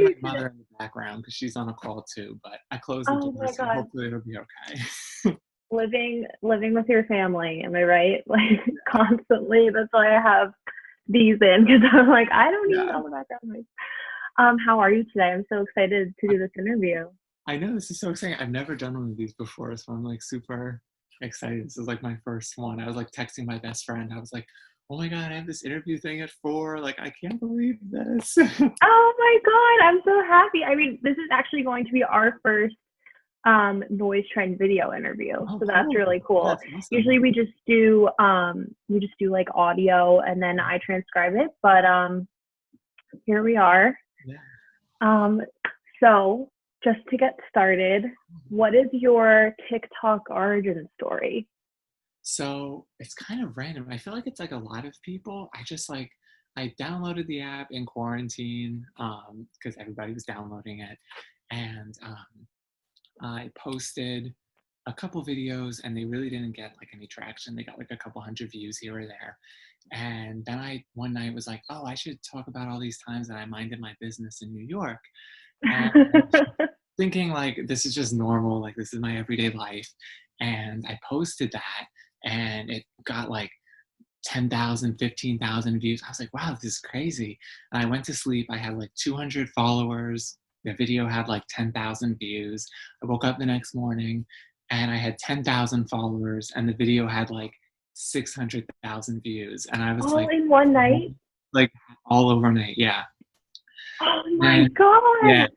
hear my you today? mother in the background because she's on a call too, but I closed the Oh door, my so God. hopefully it'll be okay. Living with your family, am I right? Like constantly. That's why I have these in because I'm like, I don't need Yeah. all the background noise. How are you today? I'm so excited to do this interview. I know this is so exciting. I've never done one of these before, so I'm like super excited. This is like my first one. I was like texting my best friend. I was like, "Oh my God, I have this interview thing at 4. Like, I can't believe this." Oh my God, I'm so happy. I mean, this is actually going to be our first noise trend video interview. Oh, So that's cool. really cool. That's awesome. Usually we just do like audio and then I transcribe it, but here we are. Yeah. Um so just to get started, what is your TikTok origin story? So it's kind of random. I feel like it's like a lot of people. I downloaded the app in quarantine because everybody was downloading it, and I posted a couple videos and they really didn't get like any traction. They got like a couple hundred views here or there. And then I one night was like, oh, I should talk about all these times that I minded my business in New York. And thinking like this is just normal, like this is my everyday life. And I posted that and it got like 10,000, 15,000 views. I was like, wow, this is crazy. And I went to sleep. I had like 200 followers. The video had like 10,000 views. I woke up the next morning and I had 10,000 followers and the video had like 600,000 views. And I was All like, in one night? like all overnight. Yeah. Oh my And yeah. God.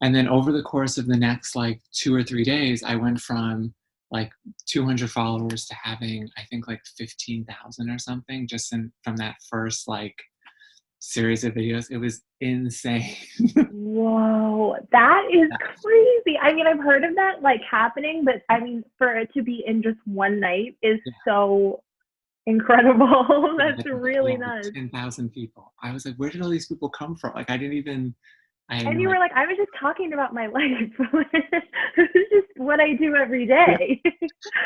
And then over the course of the next like 2 or 3 days, I went from like 200 followers to having, I think like 15,000 or something just from that first like series of videos. It was insane. Whoa, that is crazy. I mean, I've heard of that like happening, but I mean, for it to be in just one night is Yeah. so incredible. That's Yeah, really like nuts. 10,000 people. I was like, where did all these people come from? Like, I had And no you idea. were like, I was just talking about my life. This is just what I do every Yeah, day.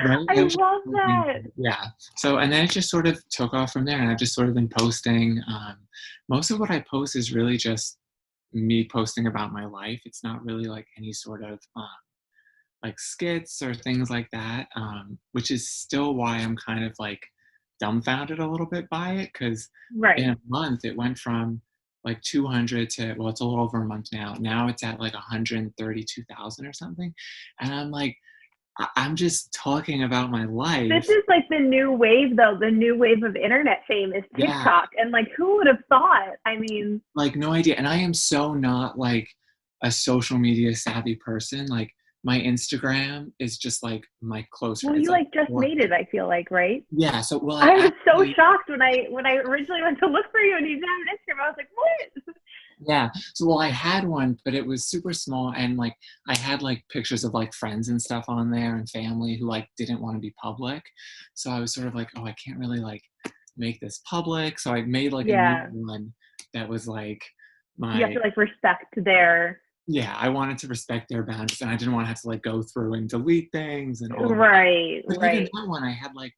right? I It was just love something- that. yeah. So, and then it just sort of took off from there. And I've just sort of been posting. Most of what I post is really just me posting about my life. It's not really like any sort of like skits or things like that, which is still why I'm kind of like dumbfounded a little bit by it because in Right. a month it went from like 200 to, well, it's a little over a month now. Now it's at like 132,000 or something. And I'm like, I'm just talking about my This life. is like the new wave, though. The new wave of internet fame is Yeah, TikTok. And like, who would have thought? I mean, like no idea. And I am so not like a social media savvy person. Like my Instagram is just like my close well, friend. It's you like like just made it, I feel like, right? yeah. So well, I I was so actually shocked when I originally went to look for you and you didn't have an Instagram. I was like, what? yeah. So well, I had one, but it was super small, and like I had like pictures of like friends and stuff on there and family who like didn't want to be public. So I was sort of like, oh, I can't really like make this public. So I made like a new Yeah. one that was like You have my to like respect their yeah. I wanted to respect their boundaries, and I didn't want to have to like go through and delete things and all of that. right, But even right. that one, I had like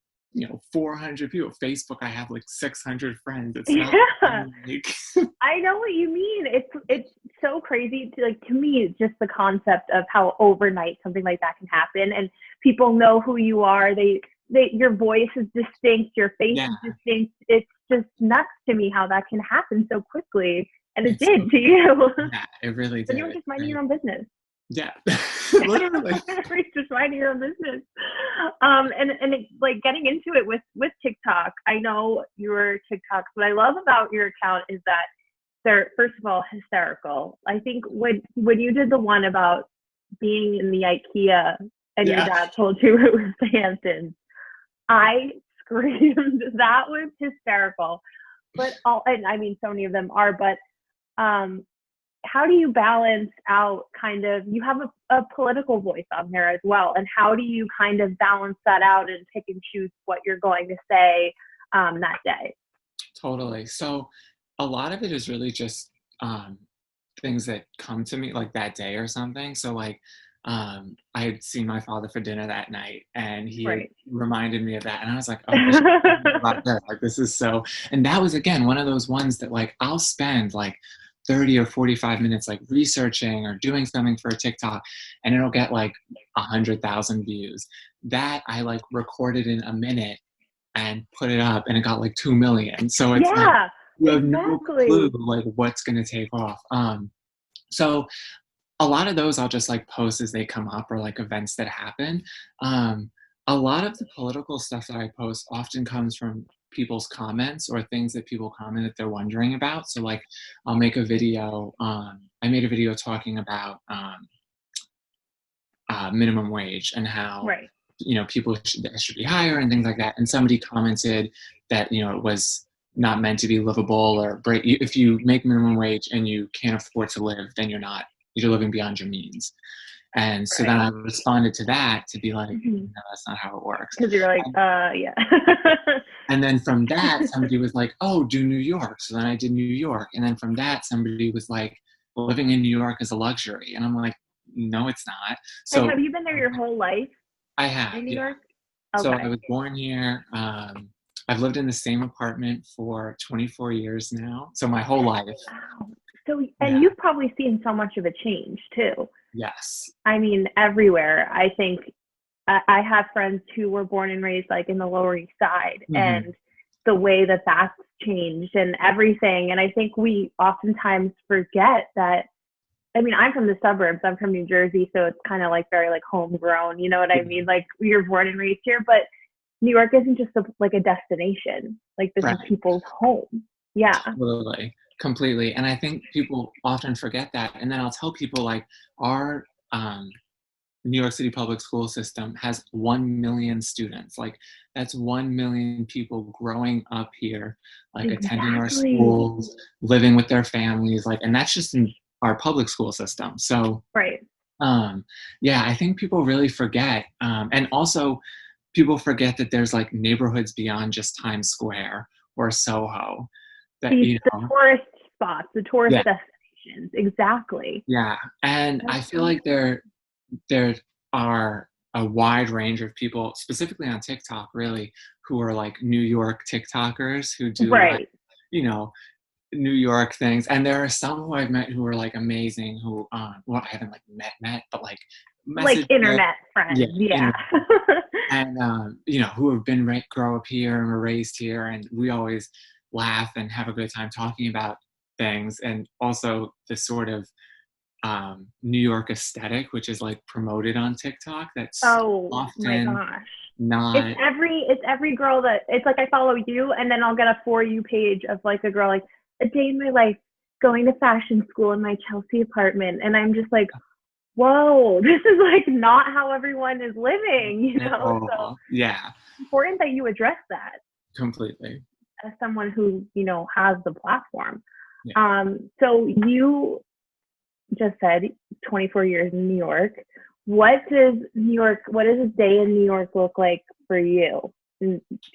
400 people. Facebook, I have like 600 friends. It's not Yeah. like I know what you mean. It's so crazy to like to me just the concept of how overnight something like that can happen and people know who you are. They your voice is distinct, your face yeah. is distinct. It's just nuts to me how that can happen so quickly. And it It's so did to you. yeah, it really But you were did. just minding And your own business. yeah, literally. You're just minding your own business. And it, like getting into it with TikTok. I know your TikToks. What I love about your account is that they're first of all hysterical. I think when you did the one about being in the IKEA and your Yeah, dad told you it was the Hamptons, I screamed. That was hysterical. But all, and I mean, so many of them are. But um, how do you balance out kind of? You have a political voice on there as well, and how do you kind of balance that out and pick and choose what you're going to say that day? totally. So a lot of it is really just things that come to me like that day or something. So like I had seen my father for dinner that night and he had Right. reminded me of that and I was like, oh, I should talk about this. Like this is so and that was again one of those ones that like I'll spend like 30 or 45 minutes like researching or doing something for a TikTok, and it'll get like 100,000 views. That I like recorded in a minute and put it up, and it got like 2 million. So it's like Yeah, you have no clue exactly. like what's gonna take off. So a lot of those I'll just like post as they come up, or like events that happen. Um, a lot of the political stuff that I post often comes from people's comments or things that people comment that they're wondering about. So like I'll make a video. I made a video talking about minimum wage and how Right. people should be higher and things like that. And somebody commented that it was not meant to be livable, or break. If you make minimum wage and you can't afford to live, then you're living beyond your means. And so then Right. I responded to that to be like, Mm-hmm. no, that's not how it works. Because you're like, And, yeah. and then from that, somebody was like, oh, do New York. So then I did New York. And then from that, somebody was like, living in New York is a luxury. And I'm like, no, it's not. And So have you been there your whole life I have, in New yeah. York? So I Okay. was born here. I've lived in the same apartment for 24 years now. So my whole life. Wow. So, and Yeah. you've probably seen so much of a change too. Yes. I mean, everywhere. I think I have friends who were born and raised like in the Lower East Side, Hmm. and the way that that's changed and everything. And I think we oftentimes forget that. I mean, I'm from the suburbs. I'm from New Jersey, so it's kind of like very like homegrown. You know what I Yeah. mean? Like you're born and raised here, but New York isn't just like a destination. Like this is Right. people's home. Yeah. Totally. Completely. And I think people often forget that. And then I'll tell people like our New York City public school system has 1 million students. Like that's 1 million people growing up here, like attending our Exactly. schools, living with their families, like, and that's just in our public school system. So Right. um, yeah, I think people really forget. And also people forget that there's like neighborhoods beyond just Times Square or Soho that, The tourist spots, the tourist yeah, destinations. Exactly. yeah. And That's I feel so like there are a wide range of people, specifically on TikTok, really, who are like New York TikTokers who do like, right. you know, New York things. And there are some who I've met who are like amazing, who, well, I haven't like met, but like Like message there. internet Yeah, friends. Yeah. internet. And, who have grow up here and were raised here. And we always laugh and have a good time talking about things. And also the sort of New York aesthetic, which is like promoted on TikTok. That's Oh my often gosh. It's not. every girl that it's like I follow you and then I'll get a For You page of like a girl like a day in my life going to fashion school in my Chelsea apartment, and I'm just like, whoa, this is like not how everyone is living, you At know? So all. Yeah, important that you address that completely. as someone who, has the platform. Yeah. So you just said 24 years in New York. What does a day in New York look like for you?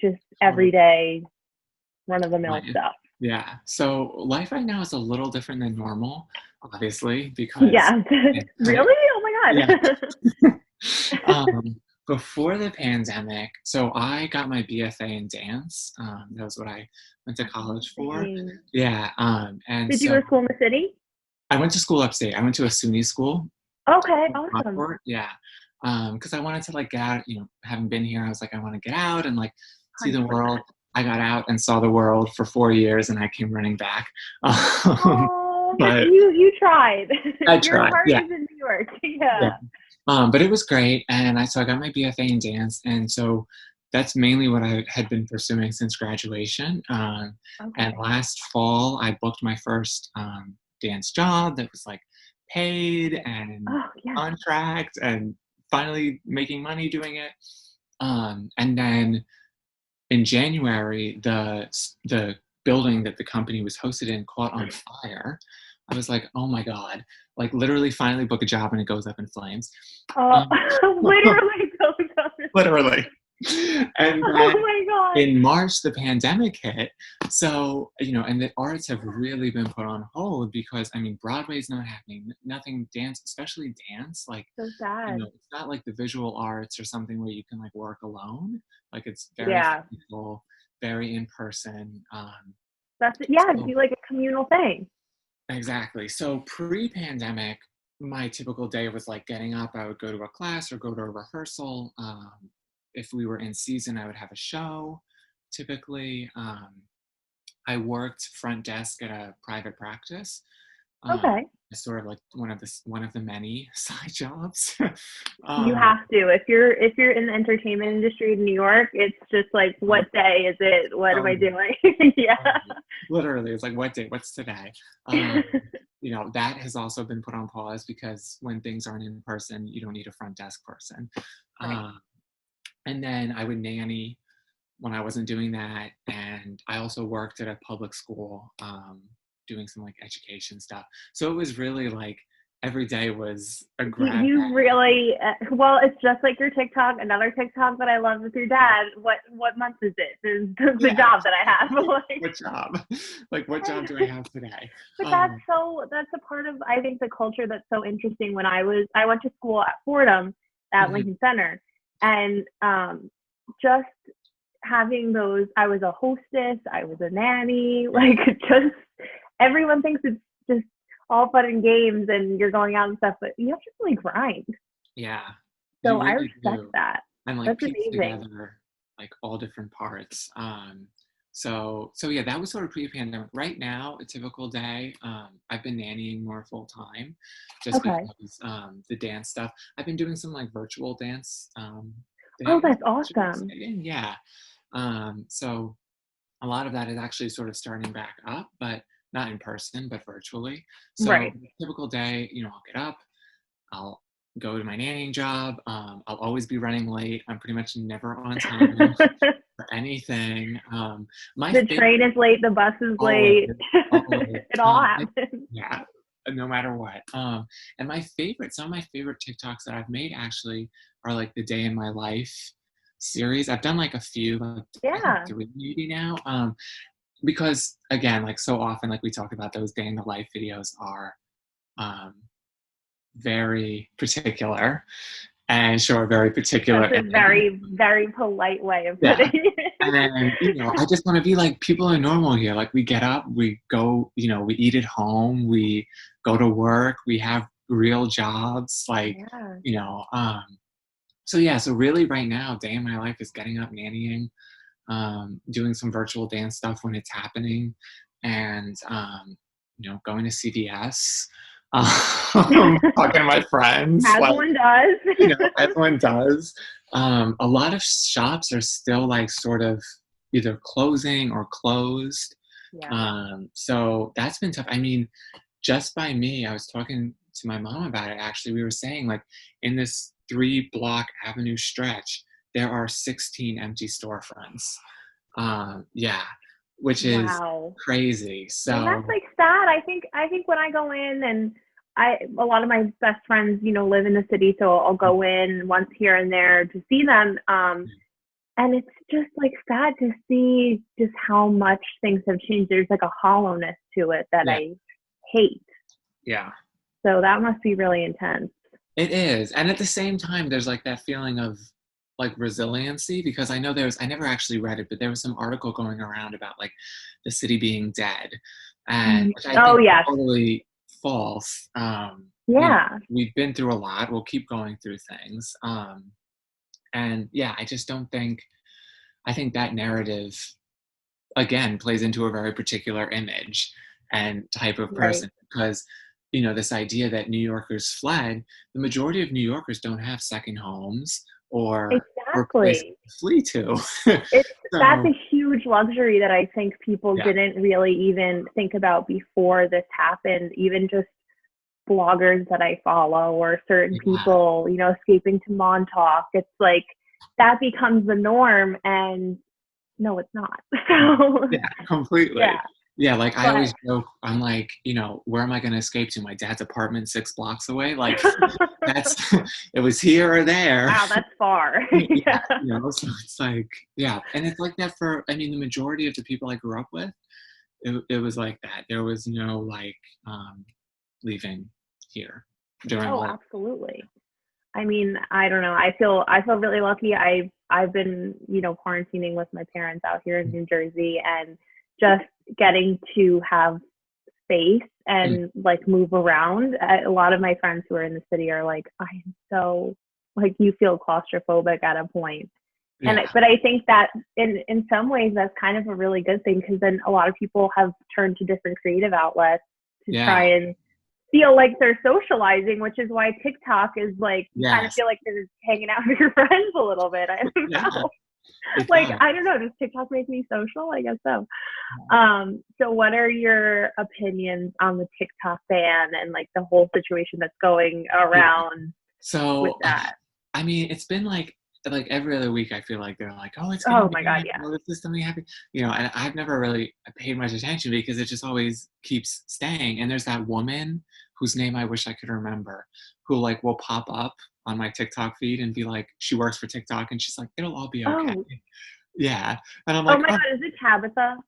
Just Oh, everyday run of the mill life. stuff. Yeah. So life right now is a little different than normal, obviously, because Yeah. I, Really? Oh my yeah. God. Before the pandemic, so I got my BFA in dance. That was what I went to college for. Amazing. Yeah. And Did you go so to school in the city? I went to school upstate. I went to a SUNY school. Okay, awesome. Rockport, yeah. Because I wanted to like get out. Having been here, I was like, I want to get out and like see the 100%. world. I got out and saw the world for 4 years, and I came running back. Oh, but But you tried. I Your tried. heart Yeah, is in New York. Yeah. yeah. But it was great, and I got my BFA in dance, and so that's mainly what I had been pursuing since graduation. And Okay. last fall, I booked my first dance job that was like paid and Oh, yeah. contract, and finally making money doing it. And then in January, the building that the company was hosted in caught on fire. I was like, oh my God, like literally finally book a job and it goes up in flames. Oh, Um, literally goes up. literally. And Oh then my God. in March, the pandemic hit. So, and the arts have really been put on hold because, I mean, Broadway's not happening. Nothing dance, especially dance. Like, So sad. it's not like the visual arts or something where you can like work alone. Like, it's very Yeah. physical, very in person. Yeah, So do like a communal thing. Exactly. So pre-pandemic, my typical day was like getting up, I would go to a class or go to a rehearsal. If we were in season, I would have a show typically. I worked front desk at a private practice. Um, Okay. it's sort of like one of the many side jobs. You um, have to. If you're in the entertainment industry in New York, it's just like, what day is it? What am I um, doing? Yeah. literally, it's like, what day? What's today? That has also been put on pause because when things aren't in person, you don't need a front desk person. Right. Um, and then I would nanny when I wasn't doing that. And I also worked at a public school, doing some like education stuff. So it was really like every day was a grab You bag. really well. It's just like your TikTok. Another TikTok that I love with your dad. What month is it? Is the Yeah. job that I have? Like, What job? Like, what job do I have today? but Um, that's a part of, I think, the culture that's so interesting. When I went to school at Fordham at mhm, Lincoln Center, and just having those, I was a hostess, I was a nanny, like just everyone thinks it's just all fun and games and you're going out and stuff, but you have to really grind. yeah, you So I really respect do. that. And like That's piece amazing. together like all different parts. So yeah, that was sort of pre-pandemic. Right now, a typical day, I've been nannying more full time, just Okay. because the dance stuff. I've been doing some like virtual dance Oh, things, that's which is awesome. exciting. Yeah. So a lot of that is actually sort of starting back up, but not in person, but virtually. So Right. typical day, I'll get up, I'll go to my nannying job. I'll always be running late. I'm pretty much never on time for anything. My The favorite, train is late, the bus is always, late. always, It all happens. yeah, no matter what. And some of my favorite TikToks that I've made actually are like the day in my life series. I've done like a few, like I think Yeah. three maybe now. Because again, like so often, like we talk about, those day in the life videos are um, very particular and show a very particular That's a image. very, very polite way of Yeah. putting it. And, I just want to be like, people are normal here. Like, we get up, we go, we eat at home, we go to work, we have real jobs. Like, Yeah. you know, um, so yeah, so really right now, day in my life is getting up, nannying, doing some virtual dance stuff when it's happening, and going to CVS, talking to my friends, As like, one does. everyone does. A lot of shops are still like sort of either closing or closed. Yeah. So that's been tough. I mean, just by me, I was talking to my mom about it. Actually, we were saying like in this 3 block avenue stretch, there are 16 empty storefronts. Yeah, which is Wow. crazy. And that's So like sad. I think when I go in, and a lot of my best friends, live in the city, so I'll go in once here and there to see them. And it's just like sad to see just how much things have changed. There's like a hollowness to it that yeah, I hate. yeah. So that must be really intense. It is. And at the same time, there's like that feeling of like resiliency, because I never actually read it, but there was some article going around about like the city being dead, and which I Oh think is yes. totally false. Yeah. We've been through a lot. We'll keep going through things. And yeah, I think that narrative again plays into a very particular image and type of Right. person, because this idea that New Yorkers fled, the majority of New Yorkers don't have second homes or places Exactly. to flee to. It's That's So a huge luxury that I think people yeah, didn't really even think about before this happened. Even just bloggers that I follow, or certain yeah, people, escaping to Montauk. It's like that becomes the norm, and no, it's not. So yeah, completely. yeah, Yeah, like I but always joke, I'm like, where am I going to escape to? My dad's apartment 6 blocks away. Like that's it was here or there. wow, that's far. Yeah, Yeah. so it's like, yeah, and it's like that for, I mean, the majority of the people I grew up with, it was like that. There was no like leaving here during Oh, all. absolutely. I mean, I don't know. I feel really lucky. I've been, quarantining with my parents out here in New Jersey, and just getting to have space Mm. and like move around. A lot of my friends who are in the city are like, I am so like, you feel claustrophobic at a point. And Yeah. but I think that in some ways that's kind of a really good thing, because then a lot of people have turned to different creative outlets to Yeah. try and feel like they're socializing, which is why TikTok is like, you kind of Yes. feel like you're hanging out with your friends a little bit. I don't Yeah. know. It Like, does. I don't know. Does TikTok make me social? I guess so. So what are your opinions on the TikTok ban and like the whole situation that's going Yeah. around with So, that? I mean, it's been like every other week. I feel like they're like, "Oh, it's getting Oh my God, banned. yeah. Oh, this is something happy." And I've never really paid much attention because it just always keeps staying. And there's that woman whose name I wish I could remember, who like will pop up on my TikTok feed and be like, she works for TikTok, and she's like, "It'll all be okay." Oh, Yeah, and I'm oh like, my "Oh, God, is it Tabitha?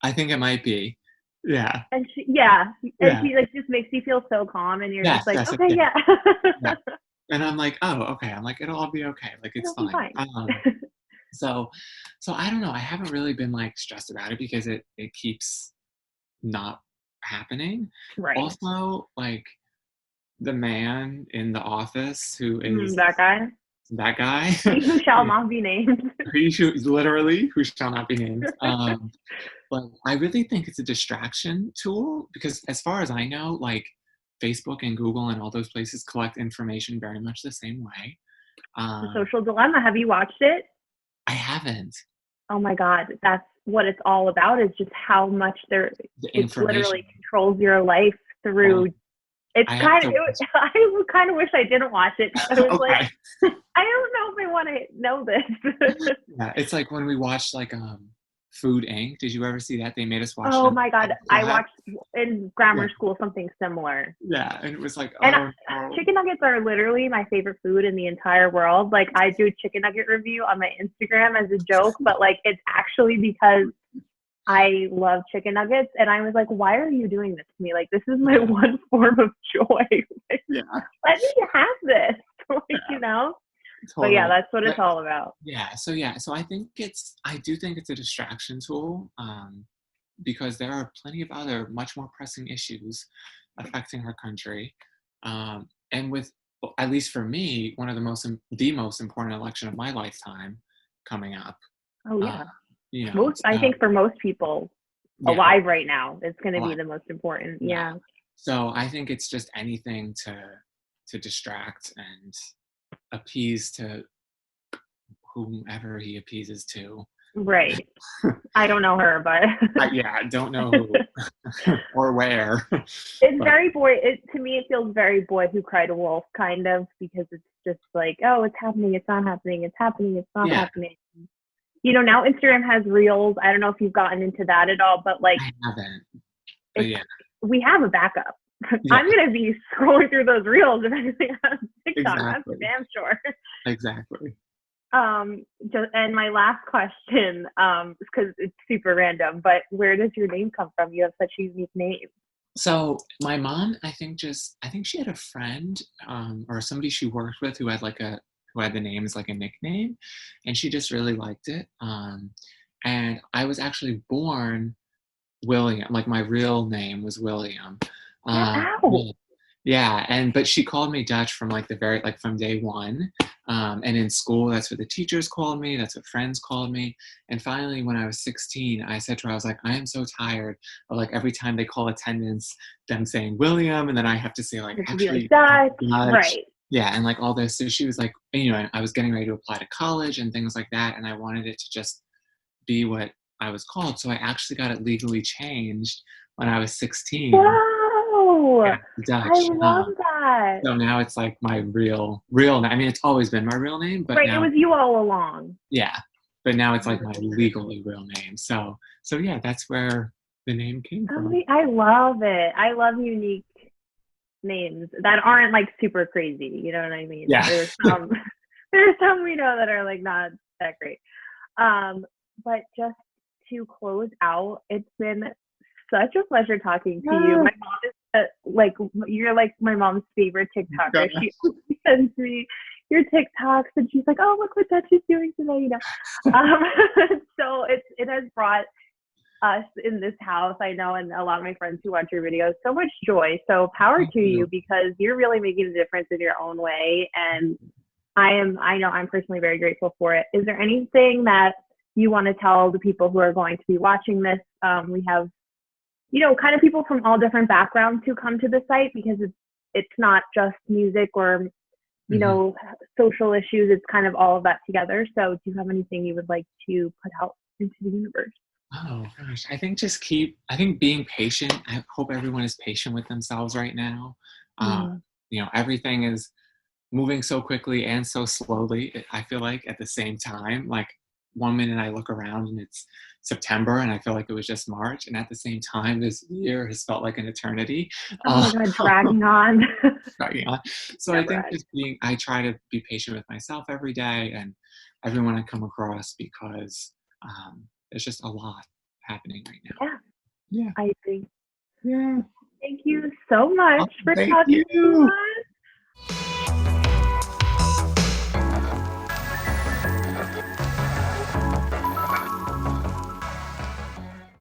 I think it might be." Yeah, And she, yeah, and yeah, she like just makes you feel so calm, and you're yes, just like, yes, okay, yeah, yeah, yeah. And I'm like, "Oh, okay." I'm like, "It'll all be okay. Like, it's it'll be fine." fine. So so I don't know. I haven't really been like stressed about it because it keeps not happening. Right. Also, like the man in the office who is That guy. that guy, He who shall yeah, not be named. who shall not be named. But I really think it's a distraction tool because as far as I know, like Facebook and Google and all those places collect information very much the same way. The Um, Social Dilemma. Have you watched it? I haven't. Oh my God, that's what it's all about, is just how much The it information. literally controls your life Oh, through. It's I have kind to of, watch. I kind of wish I didn't watch it, because I was like, Okay. I don't know if I want to know this. Yeah, it's like when we watched like Food Inc. Did you ever see that? They made us watch Oh them. my God, I watched in Yeah, grammar school something similar. yeah, and it was like, And oh no. chicken nuggets are literally my favorite food in the entire world. Like, I do a chicken nugget review on my Instagram as a joke, but like, it's actually because I love chicken nuggets. And I was like, why are you doing this to me? Like, this is my Yeah, one form of joy. Like, yeah, let me have this. Like, yeah, But yeah, totally. that's what it's But all about. so I do think it's a distraction tool, because there are plenty of other much more pressing issues affecting our country, and with at least for me, one of the most important election of my lifetime coming up. Oh Uh, yeah. I so think for most people yeah, alive right now, it's going to be alive. the most important. Yeah. Yeah. So I think it's just anything to distract and appease to whomever he appeases to. Right. I don't know her, but I don't know who or where, it's but very boy. To me, it feels very Boy Who Cried Wolf kind of, because it's just like, oh, it's happening, it's not happening, it's happening, it's not yeah, happening. Now Instagram has Reels. I don't know if you've gotten into that at all, but like, I haven't. But it's yeah, we have a backup. yeah, I'm gonna be scrolling through those Reels if anything on TikTok. That's for exactly, damn sure. exactly. And my last question, because it's super random, but where does your name come from? You have such a unique name. So my mom, I think she had a friend, or somebody she worked with who had the name as like a nickname, and she just really liked it. And I was actually born William, like my real name was William. Yeah, ow. Yeah, yeah, but she called me Dutch from like from day one. And in school, that's what the teachers called me. That's what friends called me. And finally, when I was 16, I said to her, I was like, I am so tired of like every time they call attendance, them saying William, and then I have to say like It should be like actually Dutch, Dutch. right? Yeah, and like all this. So she was like, I was getting ready to apply to college and things like that, and I wanted it to just be what I was called. So I actually got it legally changed when I was 16. Wow, Yeah, I Dutch. love that. So now it's like my real name. I mean, it's always been my real name, but Right, it now was you all along. yeah, but now it's like my Oh, legally real name. So yeah, that's where the name came from. I love it. I love unique names that aren't like super crazy. You know what I mean? Yeah. There's some we know that are like not that great. Um, but just to close out, it's been such a pleasure talking to you. My mom is like, you're like my mom's favorite TikToker. She always sends me your TikToks, and she's like, "Oh, look what Dutch is doing today," So it has brought us in this house, I know, and a lot of my friends who watch your videos, so much joy. So power Thank to you you. because you're really making a difference in your own way. And I know I'm personally very grateful for it. Is there anything that you want to tell the people who are going to be watching this? We have, kind of people from all different backgrounds who come to the site because it's not just music or, Mhm. social issues. It's kind of all of that together. So do you have anything you would like to put out into the universe? Oh gosh, I think being patient. I hope everyone is patient with themselves right now. Uh, Mm. Everything is moving so quickly and so slowly. I feel like at the same time, like one minute I look around and it's September and I feel like it was just March, and at the same time, this year has felt like an eternity. Oh Uh, my God, dragging on. yeah. So I Never think ends. just I try to be patient with myself every day and everyone I come across because there's just a lot happening right now. Yeah, Yeah. I agree. Yeah. Thank you so much Awesome. for Thank talking to you.